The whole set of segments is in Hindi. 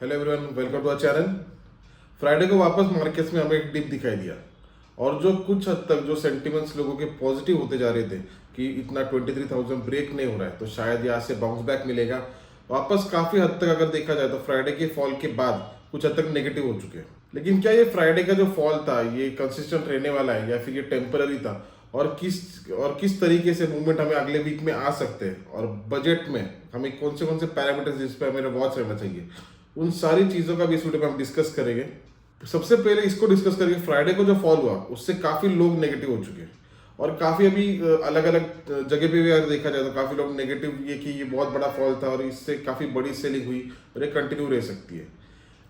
Hello everyone, welcome to our channel. Friday को वापस मार्केट्स में हमें एक डिप दिखाई दिया और जो कुछ हद तक जो सेंटिमेंट्स लोगों के पॉजिटिव होते जा रहे थे कि इतना 23,000 ब्रेक नहीं हो रहा है तो शायद यहाँ से बाउंस बैक मिलेगा वापस। काफ़ी हद तक अगर देखा जाए तो फ्राइडे के फॉल के बाद कुछ हद तक नेगेटिव हो चुके हैं। लेकिन क्या ये फ्राइडे का जो फॉल था ये कंसिस्टेंट रहने वाला है या फिर ये टेम्पररी था, और किस तरीके से मूवमेंट हमें अगले वीक में आ सकते हैं, और बजट में हमें कौन से पैरामीटर्स जिस पे हमें वॉच रहना चाहिए, उन सारी चीज़ों का भी इस वीडियो में हम डिस्कस करेंगे। सबसे पहले इसको डिस्कस करेंगे, फ्राइडे को जो फॉल हुआ उससे काफ़ी लोग नेगेटिव हो चुके हैं और काफ़ी अभी अलग अलग जगह पे भी अगर देखा जाए तो काफ़ी लोग नेगेटिव ये कि ये बहुत बड़ा फॉल था और इससे काफ़ी बड़ी सेलिंग हुई और ये कंटिन्यू रह सकती है।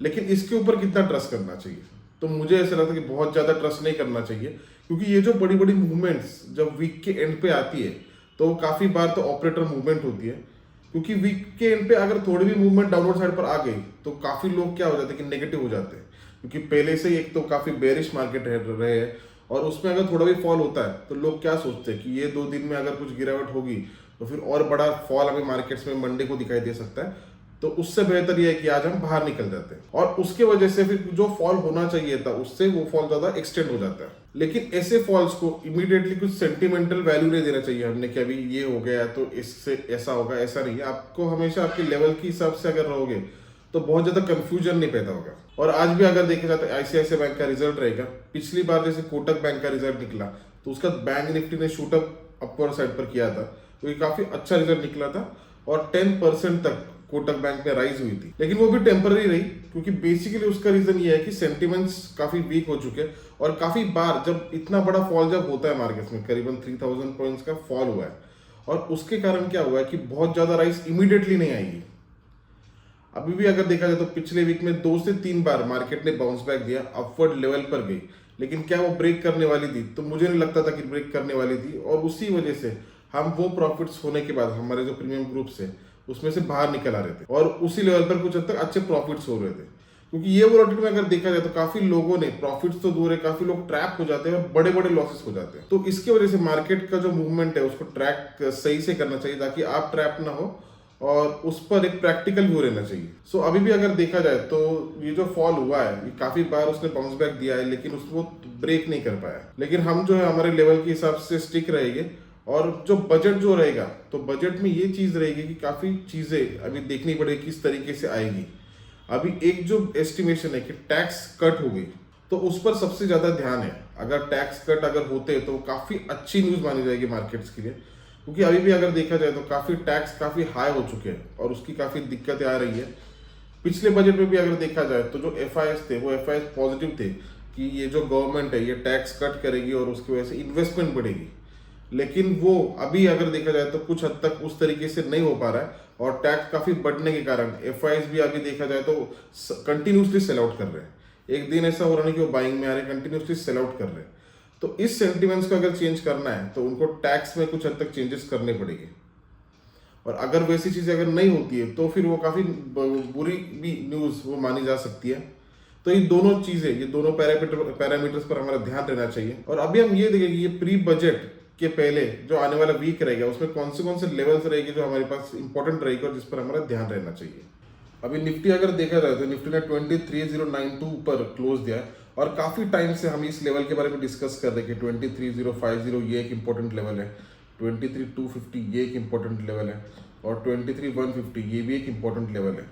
लेकिन इसके ऊपर कितना ट्रस्ट करना चाहिए, तो मुझे ऐसा लगता है कि बहुत ज़्यादा ट्रस्ट नहीं करना चाहिए, क्योंकि ये जो बड़ी बड़ी मूवमेंट्स जब वीक के एंड पे आती है तो काफ़ी बार तो ऑपरेटर मूवमेंट होती है, क्योंकि वीक के एंड पे अगर थोड़ी भी मूवमेंट डाउनवर्ड साइड पर आ गई तो काफ़ी लोग क्या हो जाते हैं कि नेगेटिव हो जाते हैं, क्योंकि पहले से ही एक तो काफ़ी बेरिश मार्केट रहे हैं और उसमें अगर थोड़ा भी फॉल होता है तो लोग क्या सोचते हैं कि ये 2 दिन में अगर कुछ गिरावट होगी तो फिर और बड़ा फॉल हमें मार्केट्स में मंडे को दिखाई दे सकता है। तो उससे बेहतर यह है कि आज हम बाहर निकल जाते हैं और उसके वजह से फिर जो फॉल होना चाहिए था उससे वो फॉल ज़्यादा एक्सटेंड हो जाता है। लेकिन ऐसे फॉल्स को इमीडिएटली कुछ सेंटिमेंटल वैल्यू नहीं देना चाहिए हमने कि अभी ये हो गया तो इससे ऐसा होगा, ऐसा नहीं है। आपको हमेशा आपके लेवल के हिसाब से अगर रहोगे तो बहुत ज़्यादा कंफ्यूजन नहीं पैदा होगा। और आज भी अगर देखा जाए तो आईसीआईसीआई बैंक का रिजल्ट रहेगा। पिछली बार जैसे कोटक बैंक का रिजल्ट निकला तो उसका बैंक निफ्टी ने शूट अप अपवर्ड साइड पर किया था, तो ये काफ़ी अच्छा रिजल्ट निकला था और 10% तक कोटक बैंक में राइज हुई थी। लेकिन वो भी टेम्पररी रही, क्योंकि बेसिकली उसका रीजन ये है कि सेंटिमेंट्स काफी वीक हो चुके हैं और काफी बार जब इतना बड़ा फॉल जब होता है मार्केट में, करीबन 3000 पॉइंट्स का फॉल हुआ है और उसके कारण क्या हुआ है कि बहुत ज्यादा राइज इमीडिएटली नहीं आएगी। अभी भी अगर देखा जाए तो पिछले वीक में 2 से 3 बार मार्केट ने बाउंस बैक दिया, अपवर्ड लेवल पर गई, लेकिन क्या वो ब्रेक करने वाली थी? तो मुझे नहीं लगता था कि ब्रेक करने वाली थी और उसी वजह से हम वो प्रॉफिट्स होने के बाद हमारे जो प्रीमियम ग्रुप्स है उसमें से बाहर निकल आ रहे थे और उसी लेवल पर कुछ हद तक अच्छे प्रॉफिट्स हो रहे थे। क्योंकि ये वोलेटिलिटी में अगर देखा जाए तो काफी लोगों ने प्रॉफिट्स तो दूर है, काफी लोग ट्रैप हो जाते हैं और बड़े बड़े लॉसेस हो जाते हैं। तो इसकी वजह से मार्केट का जो मूवमेंट है उसको ट्रैक सही से करना चाहिए ताकि आप ट्रैप ना हो और उस पर एक प्रैक्टिकल व्यू रहना चाहिए। सो अभी भी अगर देखा जाए तो ये जो फॉल हुआ है ये काफी बार उसने बाउंस बैक दिया है, लेकिन उसको ब्रेक नहीं कर पाया। लेकिन हम जो है हमारे लेवल के हिसाब से स्टिक रहेंगे और जो बजट जो रहेगा तो बजट में ये चीज रहेगी कि काफी चीजें अभी देखनी पड़ेगी किस तरीके से आएगी। अभी एक जो एस्टिमेशन है कि टैक्स कट हो गई तो उस पर सबसे ज्यादा ध्यान है। अगर टैक्स कट अगर होते तो काफी अच्छी न्यूज मानी जाएगी मार्केट्स के लिए, क्योंकि अभी भी अगर देखा जाए तो काफी टैक्स काफी हाई हो चुके हैं और उसकी काफी दिक्कतें आ रही है। पिछले बजट में भी अगर देखा जाए तो जो एफआईएस थे वो एफआईएस पॉजिटिव थे कि ये जो गवर्नमेंट है ये टैक्स कट करेगी और उसकी वजह से इन्वेस्टमेंट बढ़ेगी। लेकिन वो अभी अगर देखा जाए तो कुछ हद तक उस तरीके से नहीं हो पा रहा है और टैक्स काफी बढ़ने के कारण एफआईएस भी अभी देखा जाए तो कंटिन्यूसली सेल आउट कर रहे हैं। एक दिन ऐसा हो रहा है कि वो बाइंग में आ रहे हैं, कंटिन्यूसली सेल आउट कर रहे हैं। तो इस सेंटिमेंट्स को अगर चेंज करना है तो उनको टैक्स में कुछ हद तक चेंजेस करने पड़ेंगे और अगर वैसी चीजें अगर नहीं होती है तो फिर वो काफी बुरी भी न्यूज वो मानी जा सकती है। तो ये दोनों चीजें, ये दोनों पैरामीटर्स पर हमारा ध्यान देना चाहिए। और अभी हम ये देखेंगे ये प्री बजट के पहले जो आने वाला वीक रहेगा उसमें कौन से लेवल्स रहेंगे जो हमारे पास इंपॉर्टेंट रहेगी और जिस पर हमारा ध्यान रहना चाहिए। अभी निफ्टी अगर देखा जाए तो निफ्टी ने 23092 पर क्लोज दिया है और काफी टाइम से हम इस लेवल के बारे में डिस्कस कर रहे हैं कि 23050 ये एक इंपॉर्टेंट लेवल है, 23250 ये एक इंपॉर्टेंट लेवल है और 23150 ये भी एक इंपॉर्टेंट लेवल है।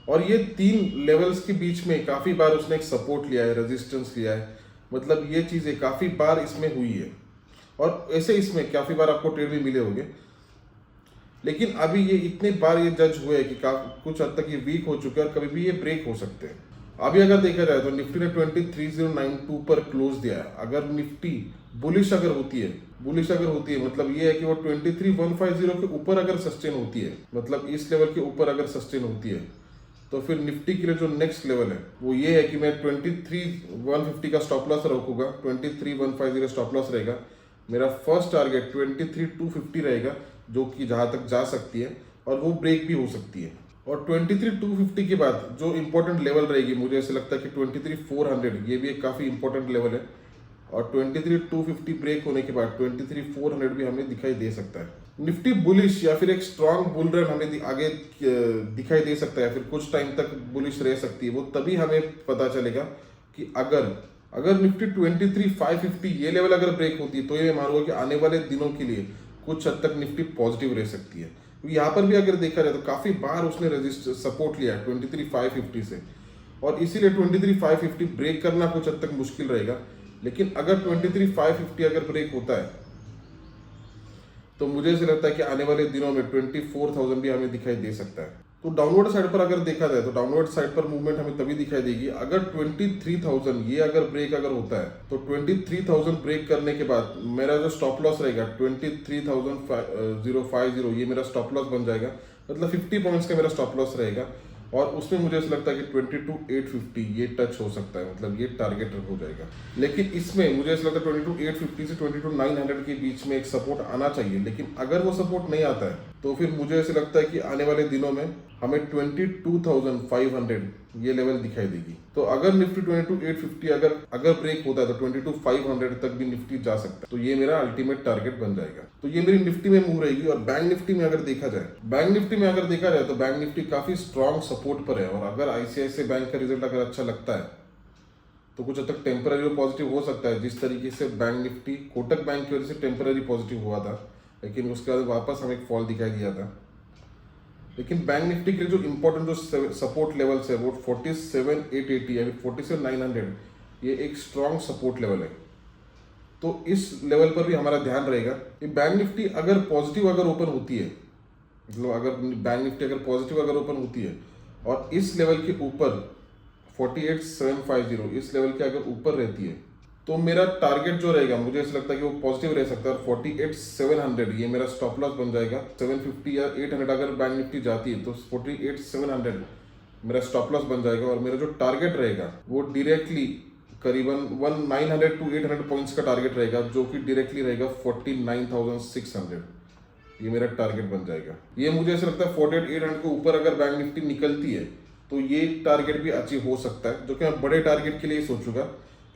और ये 3 लेवल्स के बीच में काफी बार उसने एक सपोर्ट लिया है, रेजिस्टेंस लिया है, मतलब ये चीजें काफी बार इसमें हुई है और ऐसे इसमें काफी बार आपको ट्रेड भी मिले होंगे। लेकिन अभी ये इतने बार ये जज हुए कि कुछ हद तक ये वीक हो चुके हैं और कभी भी ये ब्रेक हो सकते हैं। अभी अगर देखा जाए तो निफ्टी ने 23092 पर क्लोज दिया है। अगर निफ्टी बुलिश अगर होती है मतलब ये है कि वो 23150 के ऊपर अगर सस्टेन होती है, मतलब इस लेवल के ऊपर अगर सस्टेन होती है तो फिर निफ्टी के लिए जो नेक्स्ट लेवल है वो ये है कि मैं 23150 का स्टॉप लॉस रखूंगा, 23150 स्टॉप लॉस रहेगा। मेरा फर्स्ट टारगेट 23250 रहेगा जो कि जहां तक जा सकती है और वो ब्रेक भी हो सकती है। और 23250 के बाद जो इंपॉर्टेंट लेवल रहेगी मुझे ऐसा लगता है कि 23400 ये भी एक काफ़ी इंपॉर्टेंट लेवल है और 23250 ब्रेक होने के बाद 23400 भी हमें दिखाई दे सकता है। निफ्टी बुलिश या फिर एक स्ट्रांग बुल रन हमें आगे दिखाई दे सकता है, फिर कुछ टाइम तक बुलिश रह सकती है। वो तभी हमें पता चलेगा कि अगर अगर निफ्टी 23,550 ये लेवल अगर ब्रेक होती है तो ये मानूंगा कि आने वाले दिनों के लिए कुछ हद तक निफ्टी पॉजिटिव रह सकती है। क्योंकि यहाँ पर भी अगर देखा जाए तो काफी बार उसने रेजिस्ट सपोर्ट लिया 23,550 से, और इसीलिए 23,550 ब्रेक करना कुछ हद तक मुश्किल रहेगा। लेकिन अगर 23,550 अगर ब्रेक होता है तो मुझे ऐसा लगता है कि आने वाले दिनों में 24,000 भी हमें दिखाई दे सकता है। तो डाउनवर्ड साइड पर अगर देखा जाए तो डाउनवर्ड साइड पर मूवमेंट हमें तभी दिखाई देगी अगर 23,000 ये अगर ब्रेक अगर होता है तो 23,000 ब्रेक करने के बाद मेरा जो स्टॉप लॉस रहेगा 23,050 ये मेरा स्टॉप लॉस बन जाएगा। मतलब 50 पॉइंट्स का मेरा स्टॉप लॉस रहेगा, और उसमें मुझे ऐसा लगता है कि 22,850 ये टच हो सकता है, मतलब ये टारगेट हो जाएगा। लेकिन इसमें मुझे ऐसा लगता है 22,850 से 22,900 के बीच में एक सपोर्ट आना चाहिए। लेकिन अगर वो सपोर्ट नहीं आता है तो फिर मुझे ऐसा लगता है कि आने वाले दिनों में हमें 22,500 ये लेवल दिखाई देगी। तो अगर निफ्टी 22,850 अगर ब्रेक होता है तो 22,500 तक भी निफ्टी जा सकता है। तो ये मेरा अल्टीमेट टारगेट बन जाएगा। तो ये मेरी निफ्टी में मूव रहेगी। और बैंक निफ्टी में अगर देखा जाए तो बैंक निफ्टी काफी स्ट्रॉन्ग सपोर्ट पर है। और अगर आईसीआईसीआई बैंक का रिजल्ट अगर अच्छा लगता है तो कुछ हद तक टेम्पररी पॉजिटिव हो सकता है। जिस तरीके से बैंक निफ्टी कोटक बैंक की वजह से टेम्पररी पॉजिटिव हुआ था, लेकिन उसके बाद वापस हमें एक फॉल दिखाई दिया था। लेकिन बैंक निफ्टी के जो इंपॉर्टेंट जो सपोर्ट लेवल्स है वो 47,880 या 47,900 ये एक स्ट्रॉन्ग सपोर्ट लेवल है। तो इस लेवल पर भी हमारा ध्यान रहेगा कि बैंक निफ्टी अगर पॉजिटिव अगर ओपन होती है, मतलब अगर बैंक निफ्टी अगर पॉजिटिव अगर ओपन होती है और इस लेवल के ऊपर 48,750 इस लेवल के अगर ऊपर रहती है तो मेरा टारगेट जो रहेगा मुझे ऐसा लगता है कि वो पॉजिटिव रह सकता है। और 48,700 ये मेरा स्टॉप लॉस बन जाएगा। 750 या 800 अगर बैंक निफ्टी जाती है तो 48,700 मेरा स्टॉप लॉस बन जाएगा। और मेरा जो टारगेट रहेगा वो डायरेक्टली करीबन 900 टू 800 पॉइंट्स का टारगेट रहेगा, जो कि डायरेक्टली रहेगा 49,600। ये मेरा टारगेट बन जाएगा। ये मुझे ऐसा लगता है 48,800 के ऊपर अगर बैंक निफ्टी निकलती है तो ये टारगेट भी अचीव हो सकता है, जो कि मैं बड़े टारगेट के लिए सोचूंगा।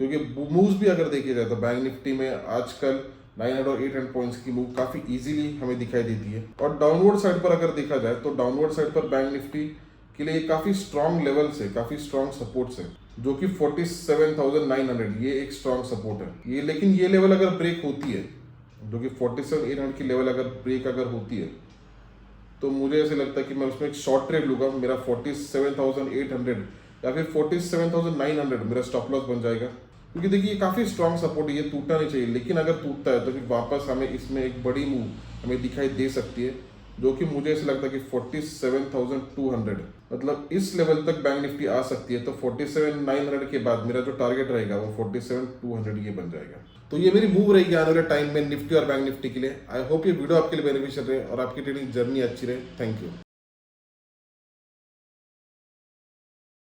क्योंकि मूव्स भी अगर देखे जाए तो बैंक निफ्टी में आजकल 900 और 800 पॉइंट्स की मूव काफी इजीली हमें दिखाई देती है। और डाउनवर्ड साइड पर अगर देखा जाए तो डाउनवर्ड साइड पर बैंक निफ्टी के लिए काफी स्ट्रॉन्ग लेवल्स है, काफी स्ट्रॉन्ग सपोर्ट्स है, जो कि 47,900 ये एक स्ट्रॉन्ग सपोर्ट है ये। लेकिन ये लेवल अगर ब्रेक होती है, जो कि 47,800 की लेवल अगर ब्रेक अगर होती है तो मुझे ऐसे लगता है कि मैं उसमें एक शॉर्ट ट्रेड लूंगा। मेरा 47,800 या फिर 47,900 मेरा स्टॉप लॉस बन जाएगा। क्योंकि देखिए ये काफ़ी स्ट्रॉन्ग सपोर्ट है, ये टूटना नहीं चाहिए। लेकिन अगर टूटता है तो फिर वापस हमें इसमें एक बड़ी मूव हमें दिखाई दे सकती है, जो कि मुझे ऐसा लगता है कि 47,200 मतलब इस लेवल तक बैंक निफ्टी आ सकती है। तो 47,900 के बाद मेरा जो टारगेट रहेगा वो 47,200 ये बन जाएगा। तो ये मेरी मूव रहेगी आने वाले टाइम में निफ्टी और बैंक निफ्टी के लिए। आई होप ये वीडियो आपके लिए बेनिफिशियल रहे और आपकी ट्रेडिंग जर्नी अच्छी रहे। Thank you.